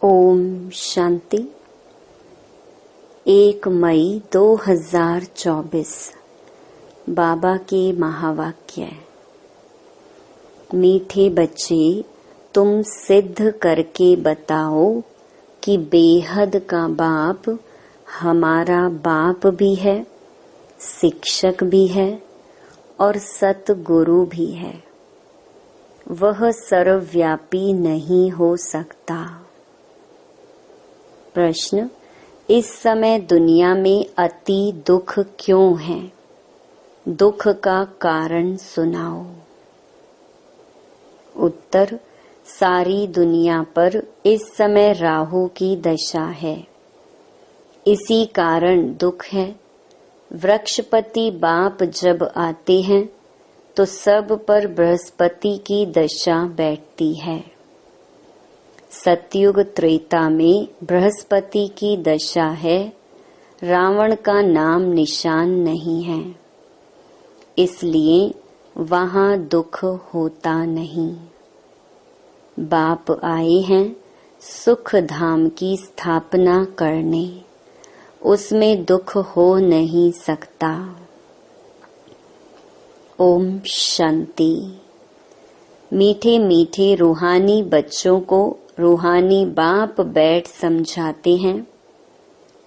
ओम शांति। 1 मई 2024 बाबा के महावाक्य। मीठे बच्चे, तुम सिद्ध करके बताओ कि बेहद का बाप हमारा बाप भी है, शिक्षक भी है और सतगुरु भी है। वह सर्वव्यापी नहीं हो सकता। प्रश्न: इस समय दुनिया में अति दुख क्यों है? दुख का कारण सुनाओ। उत्तर: सारी दुनिया पर इस समय राहु की दशा है, इसी कारण दुख है। वृक्षपति बाप जब आते हैं तो सब पर बृहस्पति की दशा बैठती है। सतयुग त्रेता में बृहस्पति की दशा है, रावण का नाम निशान नहीं है, इसलिए वहां दुख होता नहीं। बाप आए हैं सुख धाम की स्थापना करने, उसमें दुख हो नहीं सकता। ओम शांति। मीठे मीठे रूहानी बच्चों को रूहानी बाप बैठ समझाते हैं,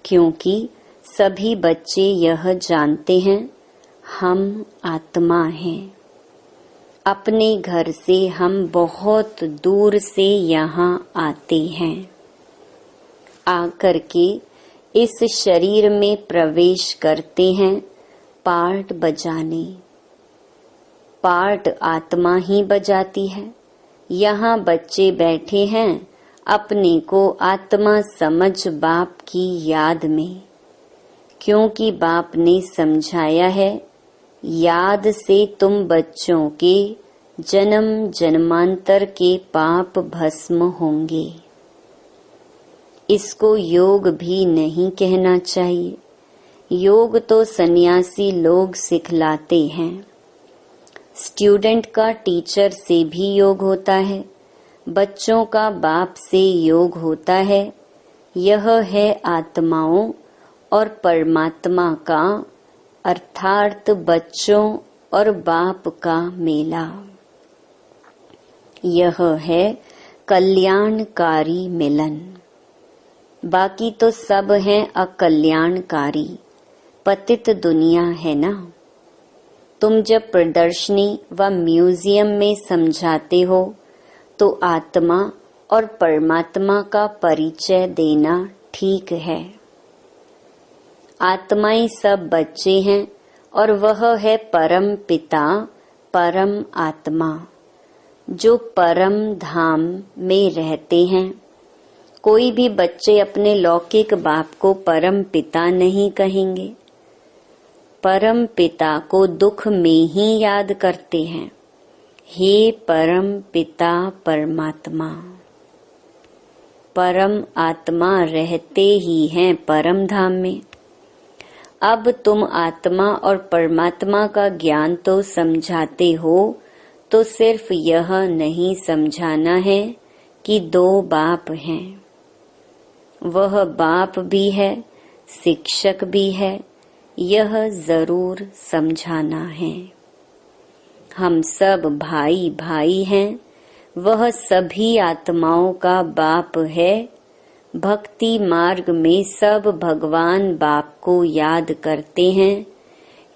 क्योंकि सभी बच्चे यह जानते हैं हम आत्मा हैं। अपने घर से हम बहुत दूर से यहाँ आते हैं। आकर के इस शरीर में प्रवेश करते हैं पार्ट बजाने। पार्ट आत्मा ही बजाती है। यहाँ बच्चे बैठे हैं अपने को आत्मा समझ बाप की याद में, क्योंकि बाप ने समझाया है याद से तुम बच्चों के जन्म जन्मांतर के पाप भस्म होंगे। इसको योग भी नहीं कहना चाहिए, योग तो सन्यासी लोग सिखलाते हैं। स्टूडेंट का टीचर से भी योग होता है, बच्चों का बाप से योग होता है। यह है आत्माओं और परमात्मा का अर्थात बच्चों और बाप का मेला। यह है कल्याणकारी मिलन। बाकी तो सब हैं अकल्याणकारी। पतित दुनिया है ना। तुम जब प्रदर्शनी व म्यूजियम में समझाते हो तो आत्मा और परमात्मा का परिचय देना ठीक है। आत्माएं सब बच्चे हैं और वह है परम पिता परम आत्मा, जो परम धाम में रहते हैं। कोई भी बच्चे अपने लौकिक बाप को परम पिता नहीं कहेंगे। परम पिता को दुख में ही याद करते हैं, हे परम पिता परमात्मा। परम आत्मा रहते ही हैं परम धाम में। अब तुम आत्मा और परमात्मा का ज्ञान तो समझाते हो, तो सिर्फ यह नहीं समझाना है कि 2 बाप हैं। वह बाप भी है, शिक्षक भी है, यह जरूर समझाना है। हम सब भाई भाई हैं, वह सभी आत्माओं का बाप है। भक्ति मार्ग में सब भगवान बाप को याद करते हैं,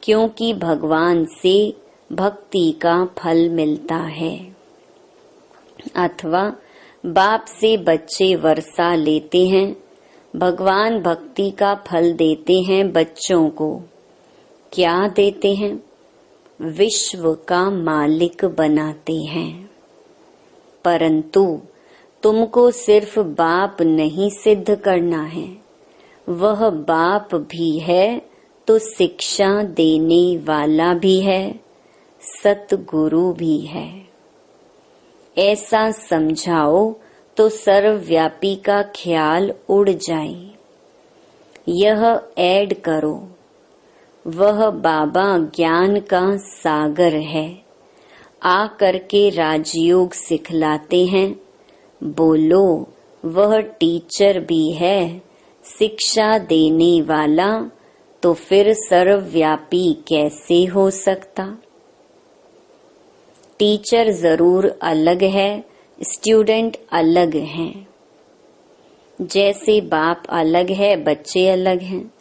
क्योंकि भगवान से भक्ति का फल मिलता है। अथवा बाप से बच्चे वर्षा लेते हैं, भगवान भक्ति का फल देते हैं बच्चों को। क्या देते हैं? विश्व का मालिक बनाते हैं। परंतु तुमको सिर्फ बाप नहीं सिद्ध करना है, वह बाप भी है तो शिक्षा देने वाला भी है, सतगुरु भी है। ऐसा समझाओ तो सर्वव्यापी का ख्याल उड़ जाए। यह ऐड करो, वह बाबा ज्ञान का सागर है। आ करके राजयोग सिखलाते हैं। बोलो वह टीचर भी है, शिक्षा देने वाला, तो फिर सर्वव्यापी कैसे हो सकता? टीचर जरूर अलग है, स्टूडेंट अलग हैं। जैसे बाप अलग है, बच्चे अलग हैं।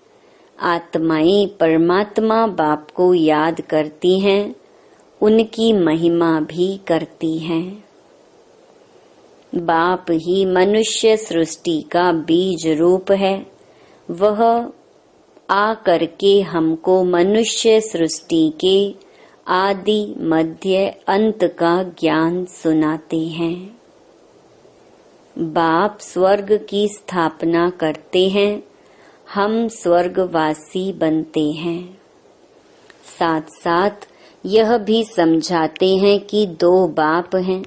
आत्माएं परमात्मा बाप को याद करती हैं, उनकी महिमा भी करती हैं। बाप ही मनुष्य सृष्टि का बीज रूप है। वह आ करके हमको मनुष्य सृष्टि के आदि मध्य अंत का ज्ञान सुनाते हैं। बाप स्वर्ग की स्थापना करते हैं, हम स्वर्गवासी बनते हैं। साथ साथ यह भी समझाते हैं कि दो बाप हैं।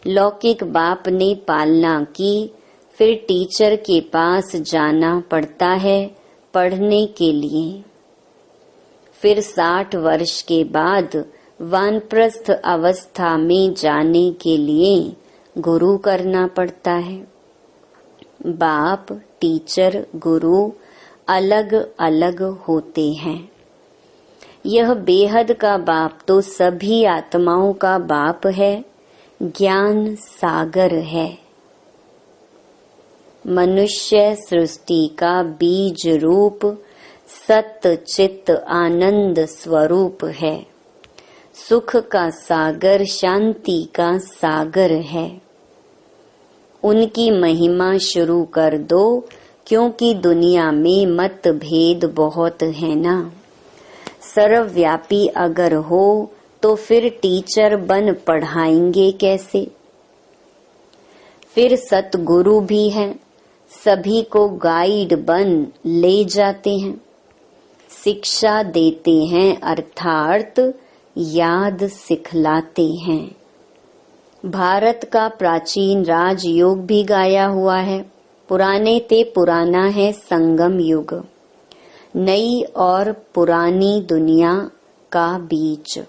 लौकिक बाप ने पालना की, फिर टीचर के पास जाना पड़ता है पढ़ने के लिए। फिर 60 वर्ष के बाद वानप्रस्थ अवस्था में जाने के लिए गुरु करना पड़ता है। बाप, टीचर, गुरु अलग अलग होते हैं। यह बेहद का बाप तो सभी आत्माओं का बाप है, ज्ञान सागर है। मनुष्य सृष्टि का बीज रूप सत्य चित्त आनंद स्वरूप है। सुख का सागर, शांति का सागर है। उनकी महिमा शुरू कर दो, क्योंकि दुनिया में मतभेद बहुत है ना। सर्वव्यापी अगर हो तो फिर टीचर बन पढ़ाएंगे कैसे? फिर सतगुरु भी हैं, सभी को गाइड बन ले जाते हैं, शिक्षा देते हैं, अर्थात याद सिखलाते हैं। भारत का प्राचीन राजयोग भी गाया हुआ है। पुराने ते पुराना है संगम युग, नई और पुरानी दुनिया का बीच।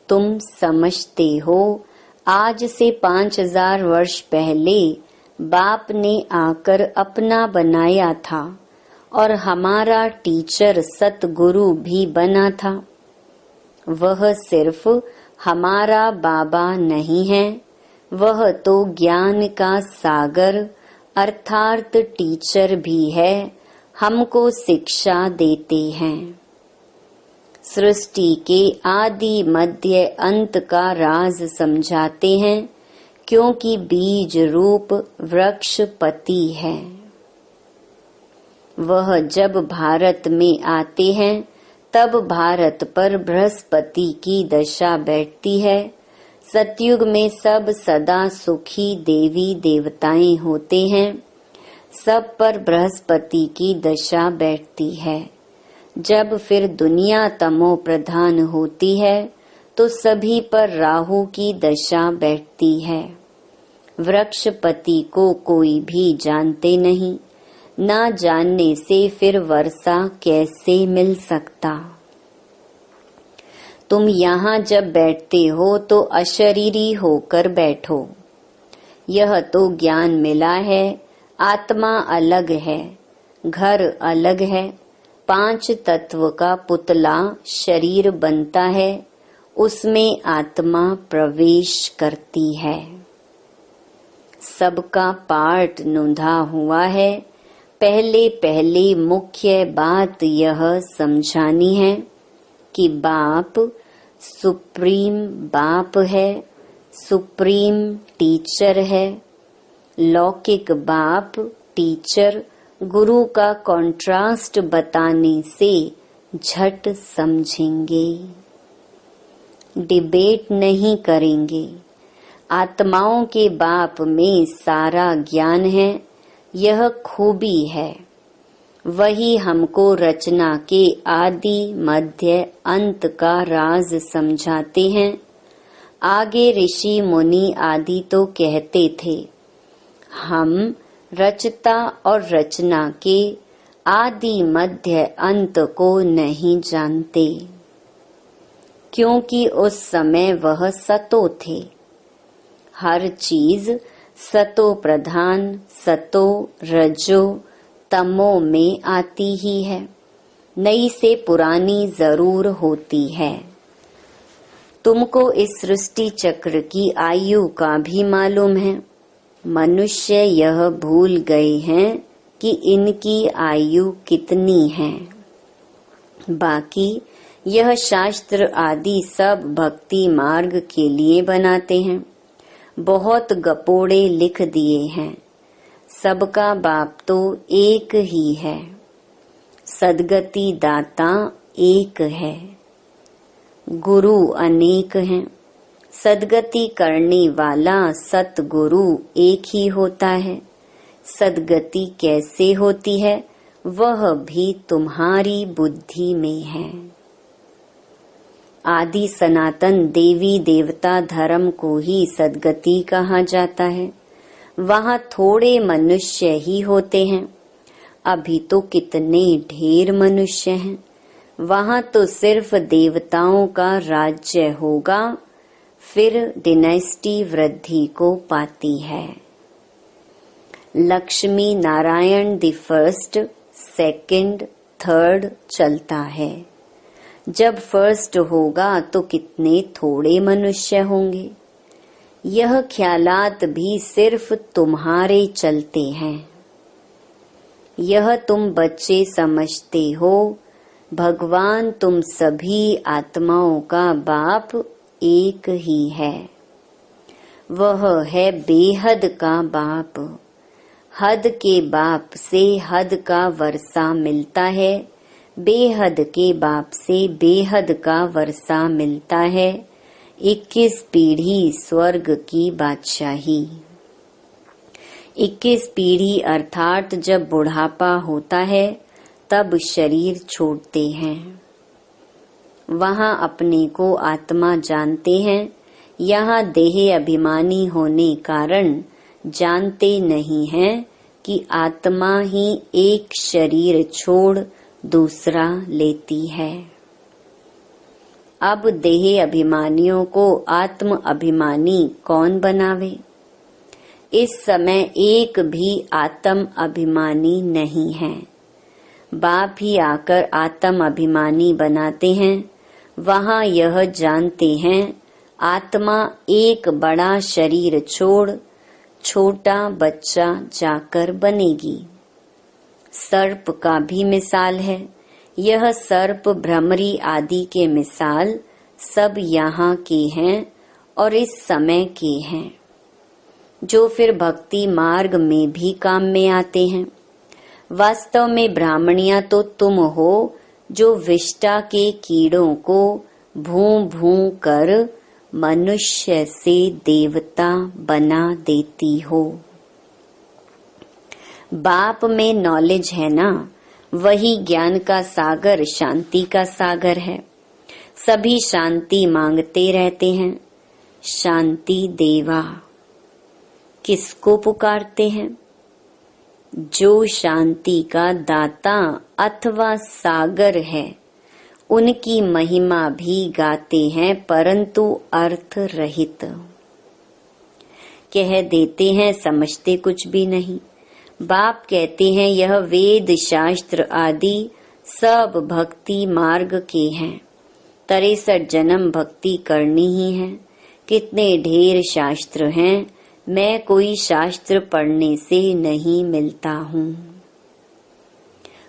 तुम समझते हो, आज से 5000 वर्ष पहले बाप ने आकर अपना बनाया था और हमारा टीचर सतगुरु भी बना था। वह सिर्फ हमारा बाबा नहीं है, वह तो ज्ञान का सागर अर्थात टीचर भी है, हमको शिक्षा देते हैं। सृष्टि के आदि मध्य अंत का राज समझाते हैं, क्योंकि बीज रूप वृक्षपति है। वह जब भारत में आते हैं तब भारत पर बृहस्पति की दशा बैठती है। सतयुग में सब सदा सुखी देवी देवताएं होते हैं, सब पर बृहस्पति की दशा बैठती है। जब फिर दुनिया तमो प्रधान होती है तो सभी पर राहु की दशा बैठती है। वृक्षपति को कोई भी जानते नहीं, ना जानने से फिर वर्षा कैसे मिल सकता? तुम यहाँ जब बैठते हो तो अशरीरी होकर बैठो। यह तो ज्ञान मिला है, आत्मा अलग है, घर अलग है। 5 तत्व का पुतला शरीर बनता है, उसमें आत्मा प्रवेश करती है। सबका पार्ट नुधा हुआ है। पहले पहले मुख्य बात यह समझानी है कि बाप सुप्रीम बाप है, सुप्रीम टीचर है। लौकिक बाप टीचर गुरु का कॉन्ट्रास्ट बताने से झट समझेंगे, डिबेट नहीं करेंगे। आत्माओं के बाप में सारा ज्ञान है, यह खूबी है। वही हमको रचना के आदि मध्य अंत का राज समझाते हैं। आगे ऋषि मुनि आदि तो कहते थे, हम रचता और रचना के आदि मध्य अंत को नहीं जानते, क्योंकि उस समय वह सतो थे। हर चीज सतो प्रधान, सतो रजो तमो में आती ही है, नई से पुरानी जरूर होती है। तुमको इस सृष्टि चक्र की आयु का भी मालूम है। मनुष्य यह भूल गए हैं कि इनकी आयु कितनी है। बाकी यह शास्त्र आदि सब भक्ति मार्ग के लिए बनाते हैं। बहुत गपोड़े लिख दिए हैं। सबका बाप तो एक ही है। सद्गति दाता एक है। गुरु अनेक हैं। सद्गति करने वाला सतगुरु एक ही होता है। सद्गति कैसे होती है वह भी तुम्हारी बुद्धि में है। आदि सनातन देवी देवता धर्म को ही सद्गति कहा जाता है। वहाँ थोड़े मनुष्य ही होते हैं। अभी तो कितने ढेर मनुष्य हैं। वहाँ तो सिर्फ देवताओं का राज्य होगा, फिर डिनेस्टी वृद्धि को पाती है। Lakshmi Narayan the first, second, third चलता है। जब फर्स्ट होगा तो कितने थोड़े मनुष्य होंगे। यह ख्यालात भी सिर्फ तुम्हारे चलते हैं। यह तुम बच्चे समझते हो। भगवान तुम सभी आत्माओं का बाप एक ही है। वह है बेहद का बाप। हद के बाप से हद का वर्षा मिलता है। बेहद के बाप से बेहद का वर्षा मिलता है। 21 पीढ़ी स्वर्ग की बादशाही। 21 पीढ़ी अर्थात जब बुढ़ापा होता है तब शरीर छोड़ते हैं। वहाँ अपने को आत्मा जानते हैं। यहाँ देह अभिमानी होने कारण जानते नहीं हैं कि आत्मा ही एक शरीर छोड़ दूसरा लेती है। अब देह अभिमानियों को आत्म अभिमानी कौन बनावे। इस समय एक भी आत्म अभिमानी नहीं है। बाप ही आकर आत्म अभिमानी बनाते हैं। वहाँ यह जानते हैं आत्मा एक बड़ा शरीर छोड़ छोटा बच्चा जाकर बनेगी। सर्प का भी मिसाल है। यह सर्प भ्रमरी आदि के मिसाल सब यहाँ के हैं और इस समय के हैं, जो फिर भक्ति मार्ग में भी काम में आते हैं। वास्तव में ब्राह्मणियां तो तुम हो जो विष्टा के कीड़ों को भूं भूं कर मनुष्य से देवता बना देती हो। बाप में नॉलेज है ना, वही ज्ञान का सागर शांति का सागर है। सभी शांति मांगते रहते हैं। शांति देवा किसको पुकारते हैं? जो शांति का दाता अथवा सागर है, उनकी महिमा भी गाते हैं, परंतु अर्थ रहित कह देते हैं, समझते कुछ भी नहीं। बाप कहते हैं यह वेद शास्त्र आदि सब भक्ति मार्ग के हैं। 63 जन्म भक्ति करनी ही है। कितने ढेर शास्त्र हैं, मैं कोई शास्त्र पढ़ने से नहीं मिलता हूँ।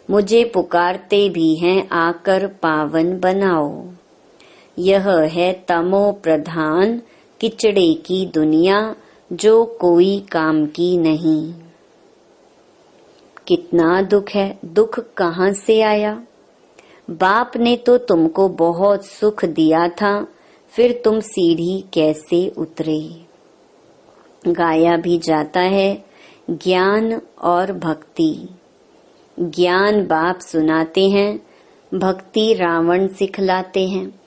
मुझे पुकारते भी हैं आकर पावन बनाओ। यह है तमो प्रधान किचड़े की दुनिया, जो कोई काम की नहीं। कितना दुख है। दुख कहाँ से आया? बाप ने तो तुमको बहुत सुख दिया था, फिर तुम सीढ़ी कैसे उतरे? गाया भी जाता है ज्ञान और भक्ति। ज्ञान बाप सुनाते हैं, भक्ति रावण सिखलाते हैं।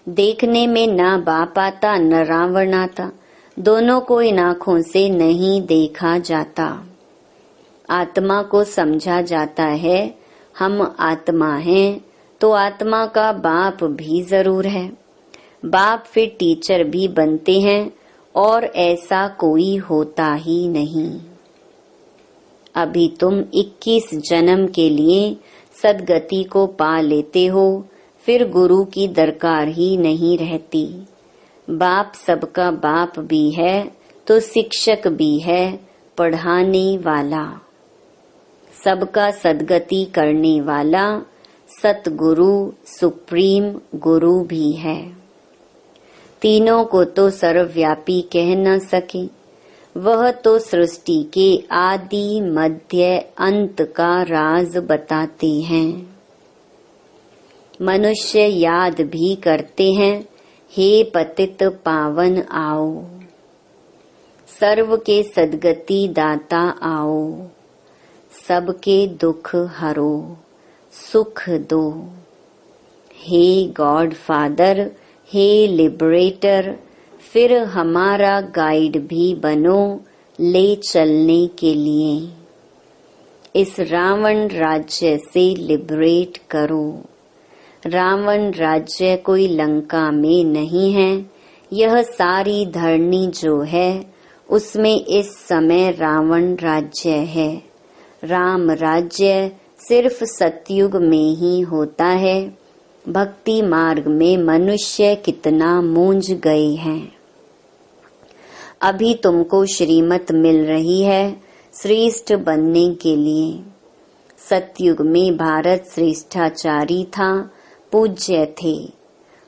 देखने में ना बाप आता न रावण आता, दोनों को इन आँखों से नहीं देखा जाता। आत्मा को समझा जाता है हम आत्मा हैं, तो आत्मा का बाप भी जरूर है। बाप फिर टीचर भी बनते हैं, और ऐसा कोई होता ही नहीं। अभी तुम 21 जन्म के लिए सद्गति को पा लेते हो, फिर गुरु की दरकार ही नहीं रहती। बाप सबका बाप भी है तो शिक्षक भी है, पढ़ाने वाला। सबका सद्गति करने वाला सतगुरु सुप्रीम गुरु भी है। तीनों को तो सर्वव्यापी कह न सके, वह तो सृष्टि के आदि मध्य अंत का राज बताते हैं। मनुष्य याद भी करते हैं, हे पतित पावन आओ, सर्व के सद्गति दाता आओ, सबके दुख हरो, सुख दो। हे गॉड फादर, हे लिबरेटर, फिर हमारा गाइड भी बनो ले चलने के लिए। इस रावण राज्य से लिबरेट करो। रावण राज्य कोई लंका में नहीं है, यह सारी धरनी जो है उसमें इस समय रावण राज्य है। राम राज्य सिर्फ सतयुग में ही होता है। भक्ति मार्ग में मनुष्य कितना मूंझ गए हैं। अभी तुमको श्रीमत मिल रही है श्रेष्ठ बनने के लिए। सतयुग में भारत श्रेष्ठाचारी था, पूज्य थे।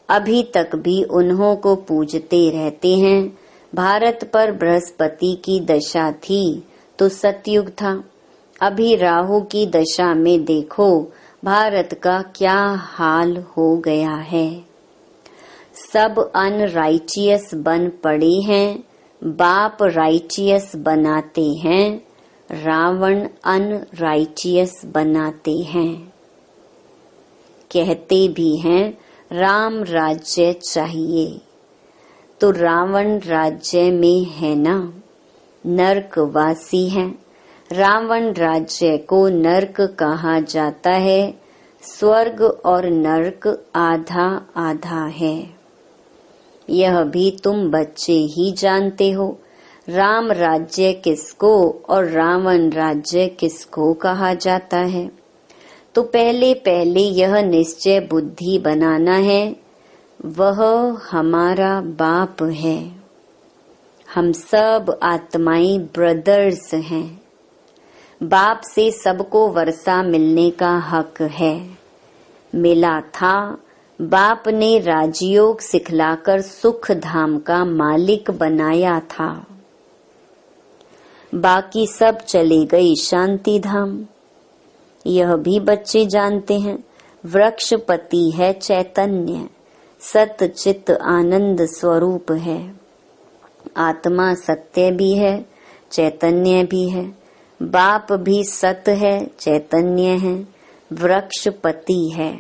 अभी तक भी उन्हों को पूजते रहते हैं। भारत पर बृहस्पति की दशा थी तो सतयुग था। अभी राहु की दशा में देखो भारत का क्या हाल हो गया है। सब अनराइचियस बन पड़े हैं, बाप राइचियस बनाते हैं, रावण अनराइचियस बनाते हैं। कहते भी हैं राम राज्य चाहिए, तो रावण राज्य में है ना, नरकवासी है। रावण राज्य को नरक कहा जाता है। स्वर्ग और नरक आधा आधा है। यह भी तुम बच्चे ही जानते हो। राम राज्य किसको और रावण राज्य किसको कहा जाता है। तो पहले पहले यह निश्चय बुद्धि बनाना है, वह हमारा बाप है। हम सब आत्माएं ब्रदर्स हैं। बाप से सबको वर्षा मिलने का हक है। मिला था। बाप ने राजयोग सिखलाकर सुख धाम का मालिक बनाया था। बाकी सब चले गए शांति धाम। यह भी बच्चे जानते हैं। वृक्षपति है चैतन्य, सत चित आनंद स्वरूप है। आत्मा सत्य भी है, चैतन्य भी है। बाप भी सत है, चैतन्य है, वृक्षपति है।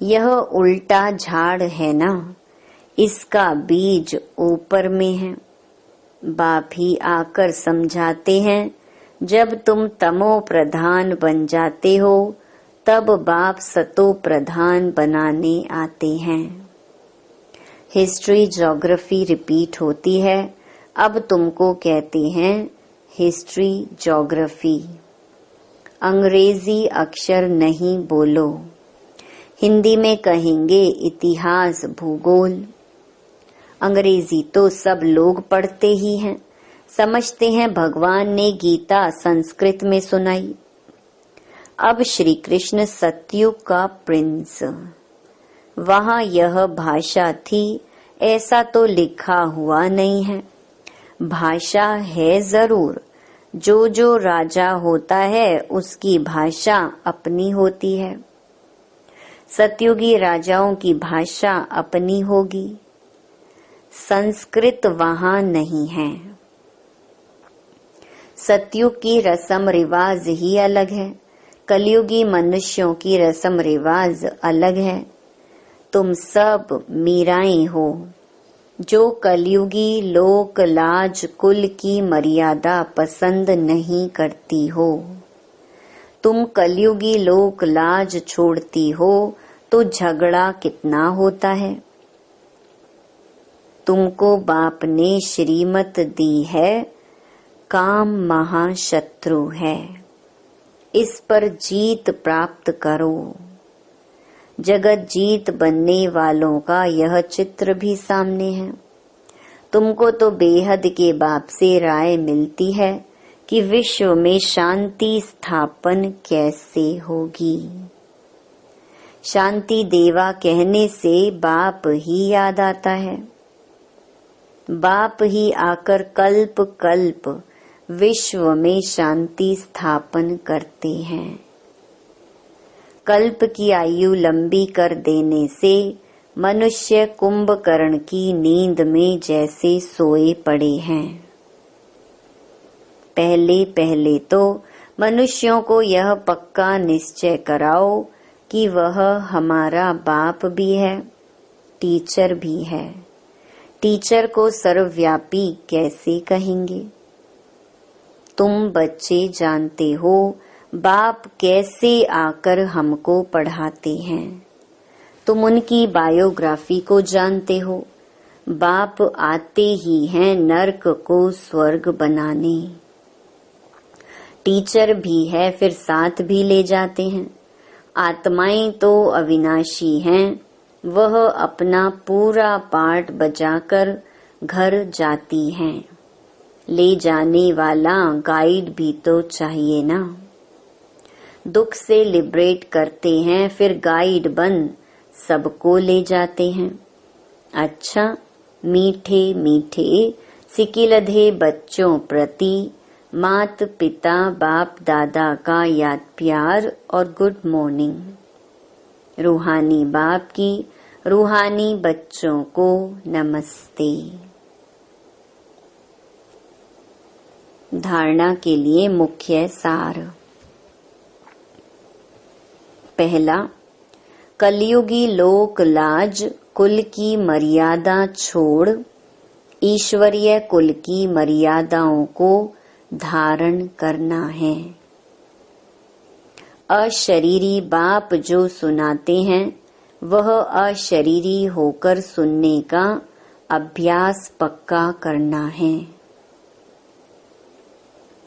यह उल्टा झाड़ है ना, इसका बीज ऊपर में है। बाप ही आकर समझाते हैं, जब तुम तमो प्रधान बन जाते हो तब बाप सतो प्रधान बनाने आते हैं। हिस्ट्री ज्योग्राफी रिपीट होती है। अब तुमको कहते हैं हिस्ट्री ज्योग्राफी। अंग्रेजी अक्षर नहीं बोलो। हिंदी में कहेंगे इतिहास भूगोल। अंग्रेजी तो सब लोग पढ़ते ही हैं। समझते हैं भगवान ने गीता संस्कृत में सुनाई। अब श्री कृष्ण सतयुग का प्रिंस, वहां यह भाषा थी ऐसा तो लिखा हुआ नहीं है। भाषा है जरूर। जो जो राजा होता है उसकी भाषा अपनी होती है। सतयुगी राजाओं की भाषा अपनी होगी। संस्कृत वहां नहीं है। सतयुग की रस्म रिवाज ही अलग है। कलयुगी मनुष्यों की रस्म रिवाज अलग है। तुम सब मीराएं हो जो कलयुगी लोक लाज कुल की मर्यादा पसंद नहीं करती हो। तुम कलयुगी लोक लाज छोड़ती हो तो झगड़ा कितना होता है। तुमको बाप ने श्रीमत दी है, काम महाशत्रु है, इस पर जीत प्राप्त करो। जगत जीत बनने वालों का यह चित्र भी सामने है। तुमको तो बेहद के बाप से राय मिलती है कि विश्व में शांति स्थापन कैसे होगी। शांति देवा कहने से बाप ही याद आता है। बाप ही आकर कल्प कल्प विश्व में शांति स्थापन करते हैं। कल्प की आयु लंबी कर देने से मनुष्य कुंभकर्ण की नींद में जैसे सोए पड़े हैं। पहले पहले तो मनुष्यों को यह पक्का निश्चय कराओ कि वह हमारा बाप भी है, टीचर भी है। टीचर को सर्वव्यापी कैसे कहेंगे? तुम बच्चे जानते हो बाप कैसे आकर हमको पढ़ाते हैं। तुम उनकी बायोग्राफी को जानते हो। बाप आते ही हैं नर्क को स्वर्ग बनाने। टीचर भी है, फिर साथ भी ले जाते हैं। आत्माएं तो अविनाशी हैं, वह अपना पूरा पार्ट बजाकर घर जाती हैं। ले जाने वाला गाइड भी तो चाहिए ना। दुख से लिबरेट करते हैं, फिर गाइड बन सबको ले जाते हैं। अच्छा, मीठे मीठे सिकिलधे बच्चों प्रति मात पिता बाप दादा का याद प्यार और गुड मॉर्निंग। रूहानी बाप की रूहानी बच्चों को नमस्ते। धारणा के लिए मुख्य सार। पहला, कलयुगी लोक लाज कुल की मर्यादा छोड़ ईश्वरीय कुल की मर्यादाओं को धारण करना है। अशरीरी बाप जो सुनाते हैं वह अशरीरी होकर सुनने का अभ्यास पक्का करना है।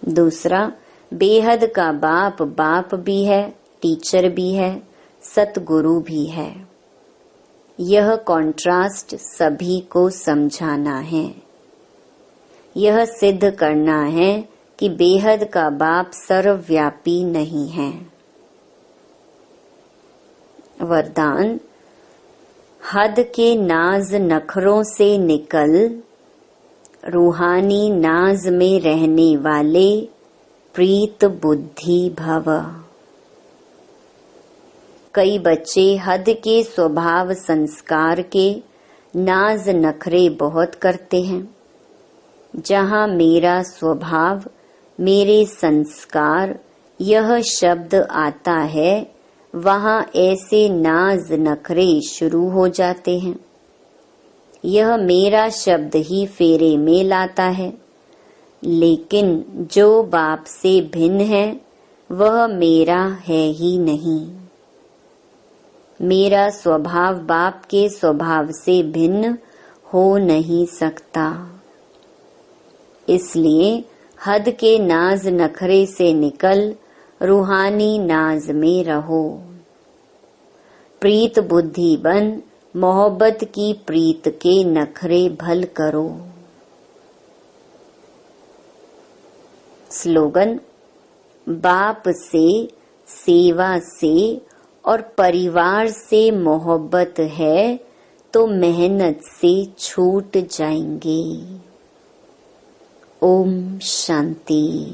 दूसरा, बेहद का बाप बाप भी है, टीचर भी है, सतगुरु भी है। यह कॉन्ट्रास्ट सभी को समझाना है। यह सिद्ध करना है कि बेहद का बाप सर्वव्यापी नहीं है। वरदान, हद के नाज नखरों से निकल रूहानी नाज में रहने वाले प्रीत बुद्धि भव। कई बच्चे हद के स्वभाव संस्कार के नाज नखरे बहुत करते हैं। जहाँ मेरा स्वभाव, मेरे संस्कार यह शब्द आता है, वहाँ ऐसे नाज नखरे शुरू हो जाते हैं। यह मेरा शब्द ही फेरे में लाता है। लेकिन जो बाप से भिन्न है वह मेरा है ही नहीं। मेरा स्वभाव बाप के स्वभाव से भिन्न हो नहीं सकता। इसलिए हद के नाज नखरे से निकल रूहानी नाज में रहो। प्रीत बुद्धि बन मोहब्बत की प्रीत के नखरे भल करो। स्लोगन, बाप से, सेवा से और परिवार से मोहब्बत है तो मेहनत से छूट जाएंगे। ओम शांति।